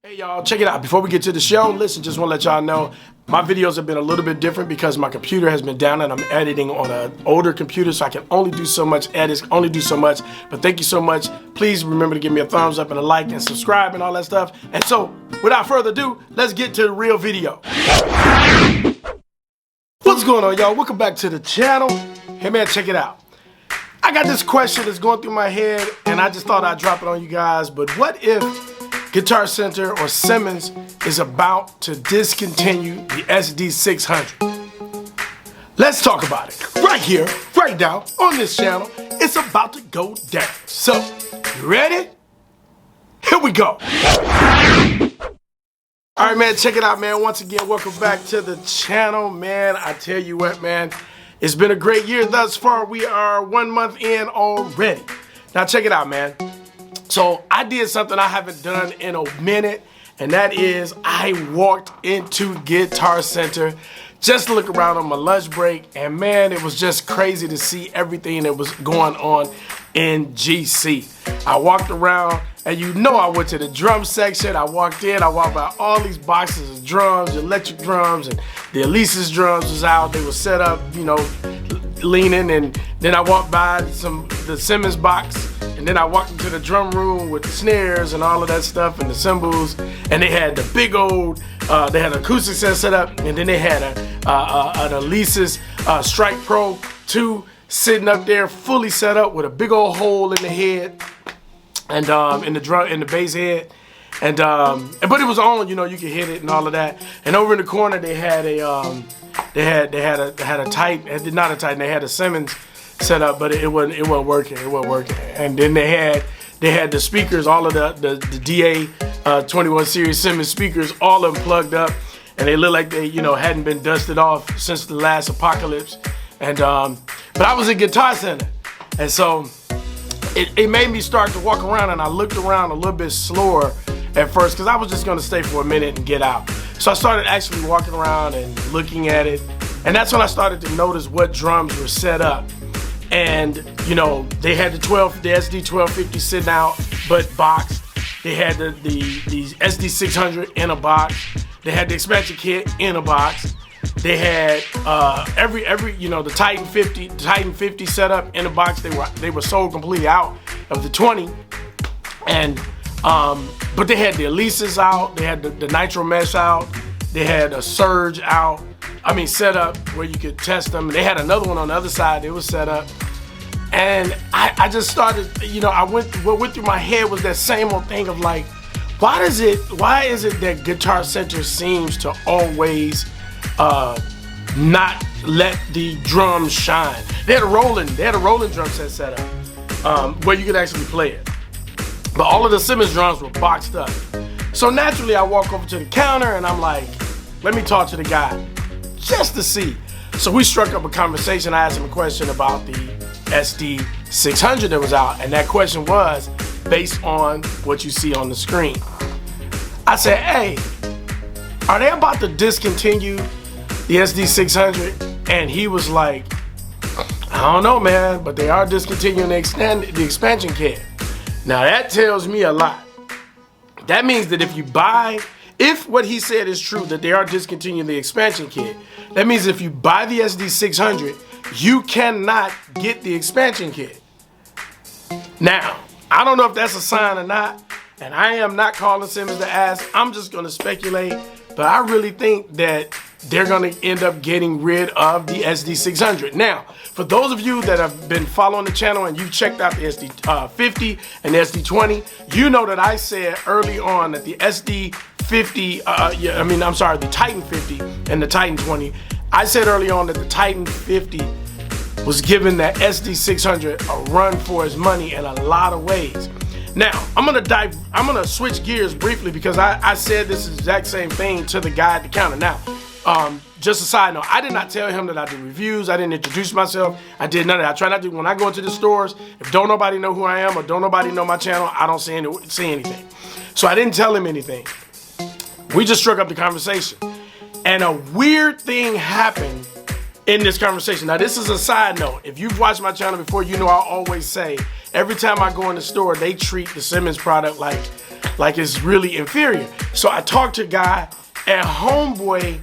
Hey y'all, check it out. Before we get to the show, listen, just want to let y'all know my videos have been a little bit different because my computer has been down and I'm editing on an older computer, so I can only do so much edits, only do so much. But thank you so much. Please remember to give me a thumbs up and a like and subscribe and all that stuff. And so, without further ado, let's get to the real video. What's going on, y'all? Welcome back to the channel. Hey man, check it out. I got this question that's going through my head and I just thought I'd drop it on you guys. But what if Guitar Center or Simmons is about to discontinue the SD600? Let's talk about it right here, right now on this channel. It's about to go down. So, you ready? Here we go. All right, man, check it out, man. Once again, welcome back to the channel, man. I tell you what, man, it's been a great year thus far. We are 1 month in already. Now, check it out, man. So I did something I haven't done in a minute, and that is I walked into Guitar Center just to look around on my lunch break, and man, it was just crazy to see everything that was going on in GC. I walked around, and you know I went to the drum section. I walked in, I walked by all these boxes of drums, electric drums, and the Alexis drums was out. They were set up, you know, leaning, and then I walked by the Simmons box. And then I walked into the drum room with the snares and all of that stuff and the cymbals, and they had the big old, they had an acoustic set up, and then they had an Alexis Strike Pro 2 sitting up there, fully set up with a big old hole in the head, and in the bass head, and but it was on, you know, you could hit it and all of that. And over in the corner they had a Titan, not a Titan, they had a Simmons set up, but it wasn't working. And then they had the speakers, all of the DA 21 series Simmons speakers, all of them plugged up, and they looked like they, you know, hadn't been dusted off since the last apocalypse. And but I was at Guitar Center, and so it made me start to walk around, and I looked around a little bit slower at first because I was just gonna stay for a minute and get out. So I started actually walking around and looking at it, and that's when I started to notice what drums were set up. And you know, they had the SD1250 sitting out but boxed. They had the SD600 in a box. They had the expansion kit in a box. They had every you know, the Titan 50 set up in a box. They were sold completely out of the 20. And but they had the Alexis out. They had the Nitro mesh out. They had a Surge out. I mean, set up where you could test them. They had another one on the other side. It was set up. And I just started, you know, what went through my head was that same old thing of like, why is it that Guitar Center seems to always not let the drums shine? They had a rolling drum set up where you could actually play it. But all of the Simmons drums were boxed up. So naturally I walk over to the counter and I'm like, let me talk to the guy just to see. So we struck up a conversation. I asked him a question about the SD600 that was out, and that question was based on what you see on the screen. I said, hey, are they about to discontinue the SD600? And he was like, I don't know, man, but they are discontinuing the expansion kit. Now that tells me a lot. That means that if what he said is true, that they are discontinuing the expansion kit, that means if you buy the SD600, you cannot get the expansion kit. Now, I don't know if that's a sign or not, and I am not calling Simmons to ask. I'm just going to speculate, but I really think that they're going to end up getting rid of the SD600. Now, for those of you that have been following the channel and you checked out the SD50 and the SD20, you know that I said early on that the SD50, the Titan 50 and the Titan 20, I said early on that the Titan 50 was giving that SD600 a run for his money in a lot of ways. Now, I'm gonna switch gears briefly because I said this exact same thing to the guy at the counter. Now, just a side note, I did not tell him that I did reviews. I didn't introduce myself. I did none of that. I try not to. When I go into the stores, if don't nobody know who I am or don't nobody know my channel, I don't say anything. So I didn't tell him anything. We just struck up the conversation. And a weird thing happened in this conversation. Now, this is a side note. If you've watched my channel before, you know I always say, every time I go in the store, they treat the Simmons product like it's really inferior. So I talked to a guy, and homeboy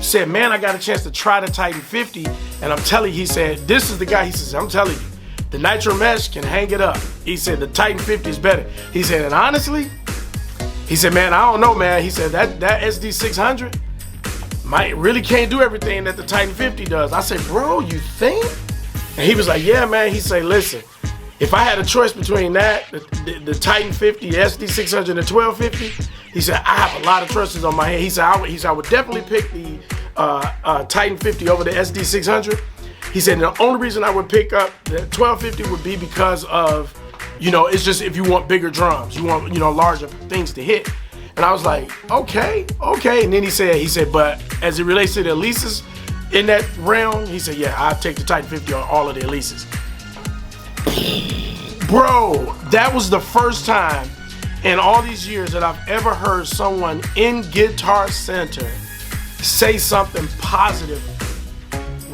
said, man, I got a chance to try the Titan 50, and I'm telling you, he said, this is the guy, he says, I'm telling you, the Nitro mesh can hang it up. He said, the Titan 50 is better. He said, and honestly, he said, man, I don't know, man. He said, that SD600 really can't do everything that the Titan 50 does. I said, bro, you think? And he was like, yeah, man. He said, listen, if I had a choice between that, the Titan 50, the SD600, and the 1250, he said, I have a lot of choices on my hand. He said, I would definitely pick the Titan 50 over the SD600. He said, the only reason I would pick up the 1250 would be because of, it's just if you want bigger drums, you want, larger things to hit. And I was like, okay. And then he said, but as it relates to the Alexis in that realm, he said, yeah, I'll take the Titan 50 on all of the Alexis. Bro, that was the first time in all these years that I've ever heard someone in Guitar Center say something positive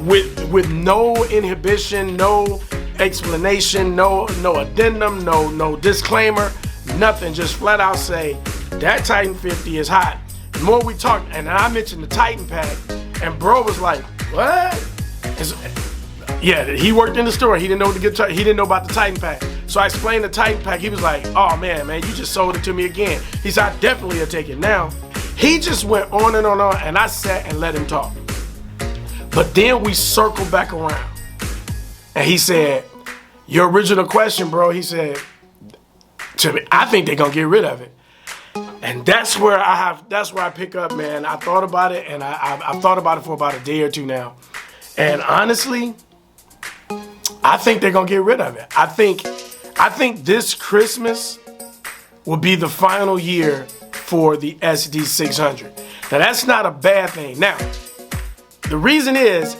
with no inhibition, no explanation, no addendum, no disclaimer, nothing. Just flat out say that Titan 50 is hot. The more we talked, and I mentioned the Titan pack, and bro was like, what? Yeah, he worked in the store. He didn't know the guitar. He didn't know about the Titan pack. So I explained the Titan pack. He was like, oh man, you just sold it to me again. He said, I definitely will take it now. He just went on and on, and I sat and let him talk. But then we circled back around, and he said, your original question, bro, he said to me, I think they're gonna get rid of it. And that's where I pick up, man. I thought about it, and I've thought about it for about a day or two now. And honestly, I think they're gonna get rid of it. I think this Christmas will be the final year for the SD600. Now that's not a bad thing. Now, the reason is,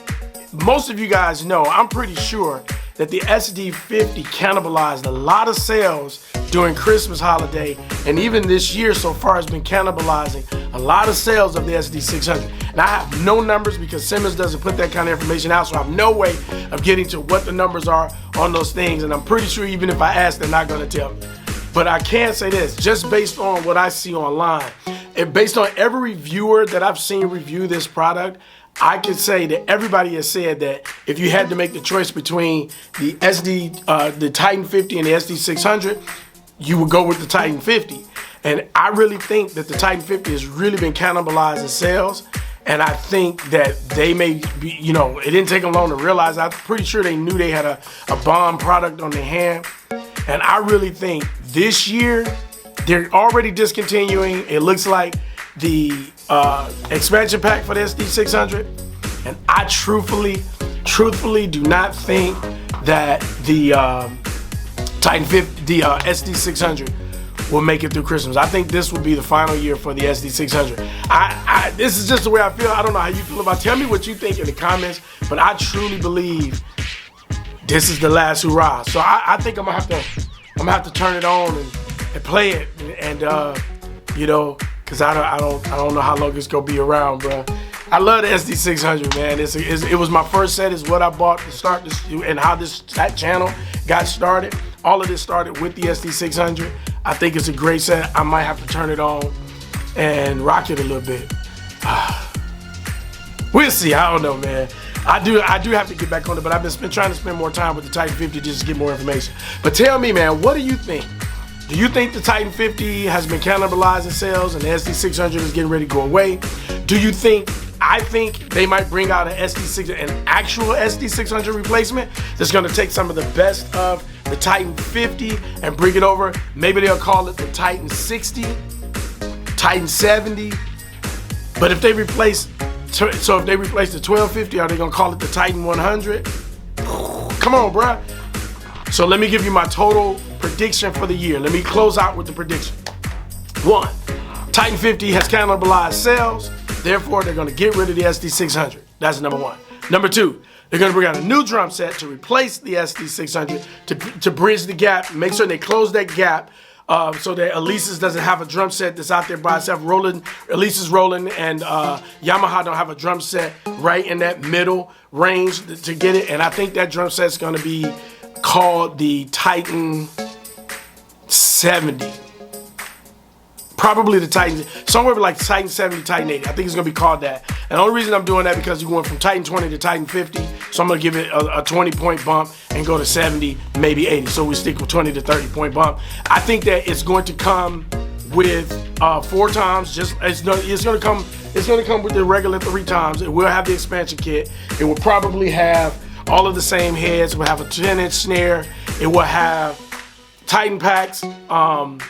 most of you guys know, I'm pretty sure that the SD50 cannibalized a lot of sales during Christmas holiday, and even this year so far has been cannibalizing a lot of sales of the SD600. And I have no numbers because Simmons doesn't put that kind of information out, so I have no way of getting to what the numbers are on those things, and I'm pretty sure even if I ask, they're not gonna tell me. But I can say this, just based on what I see online, and based on every reviewer that I've seen review this product, I can say that everybody has said that if you had to make the choice between the the Titan 50 and the SD600, you would go with the Titan 50. And I really think that the Titan 50 has really been cannibalizing sales. And I think that they may be, it didn't take them long to realize. I'm pretty sure they knew they had a bomb product on their hand. And I really think this year, they're already discontinuing. It looks like the expansion pack for the SD600, and I truthfully do not think that the Titan 50, the SD600 will make it through Christmas. I think this will be the final year for the SD600. This is just the way I feel. I don't know how you feel about it. Tell me what you think in the comments, but I truly believe this is the last hurrah. So I think I'm gonna have to turn it on and play it, and because I don't know how long it's gonna be around, bro. I love the SD600, man. It was my first set. Is what I bought to start this, and how that channel got started. All of this started with the SD600. I think it's a great set. I might have to turn it on and rock it a little bit. We'll see. I don't know, man. I do have to get back on it, but I've been trying to spend more time with the Titan 50 just to get more information. But tell me, man, what do you think? Do you think the Titan 50 has been cannibalizing sales and the SD600 is getting ready to go away? Do you think, I think they might bring out an actual SD600 replacement that's gonna take some of the best of the Titan 50 and bring it over. Maybe they'll call it the Titan 60, Titan 70. But if they replace, the 1250, are they gonna call it the Titan 100? Come on, bruh. So let me give you my total prediction for the year. Let me close out with the prediction. 1, Titan 50 has cannibalized sales, therefore they're gonna get rid of the SD600. That's number 1. Number 2, they're gonna bring out a new drum set to replace the SD600 to bridge the gap, make sure they close that gap so that Alexis doesn't have a drum set that's out there by itself rolling, Alexis rolling, and Yamaha don't have a drum set right in that middle range to get it. And I think that drum set's gonna be called the Titan 70. Probably the Titan, somewhere like Titan 70, Titan 80. I think it's gonna be called that. And the only reason I'm doing that because you're going from Titan 20 to Titan 50. So I'm gonna give it a 20-point bump and go to 70, maybe 80. So we stick with 20 to 30-point bump. I think that it's going to come with 4 times. It's gonna come with the regular 3 times. It will have the expansion kit. It will probably have all of the same heads. It will have a 10-inch snare. It will have Titan packs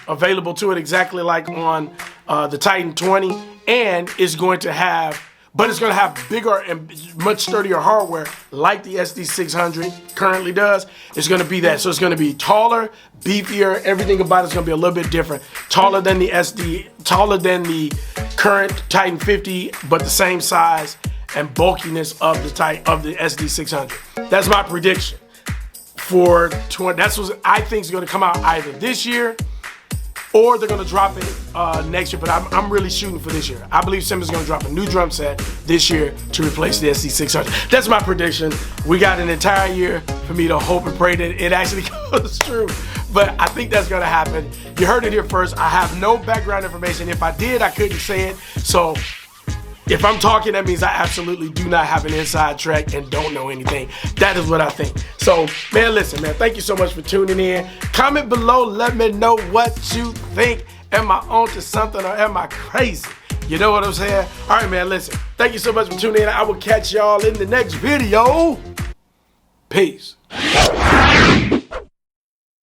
available to it exactly like on the Titan 20, and it's going to have bigger and much sturdier hardware like the SD600 currently does. It's going to be that. So it's going to be taller, beefier, everything about it's going to be a little bit different. Taller than the current Titan 50, but the same size and bulkiness of the SD600. That's my prediction. That's what I think is going to come out either this year or they're going to drop it next year. But I'm really shooting for this year. I believe Simmons is going to drop a new drum set this year to replace the SD600. That's my prediction. We got an entire year for me to hope and pray that it actually goes true. But I think that's going to happen. You heard it here first. I have no background information. If I did, I couldn't say it. So if I'm talking, that means I absolutely do not have an inside track and don't know anything. That is what I think. So, man, listen, man, thank you so much for tuning in. Comment below, let me know what you think. Am I on to something or am I crazy? You know what I'm saying? All right, man, listen. Thank you so much for tuning in. I will catch y'all in the next video. Peace.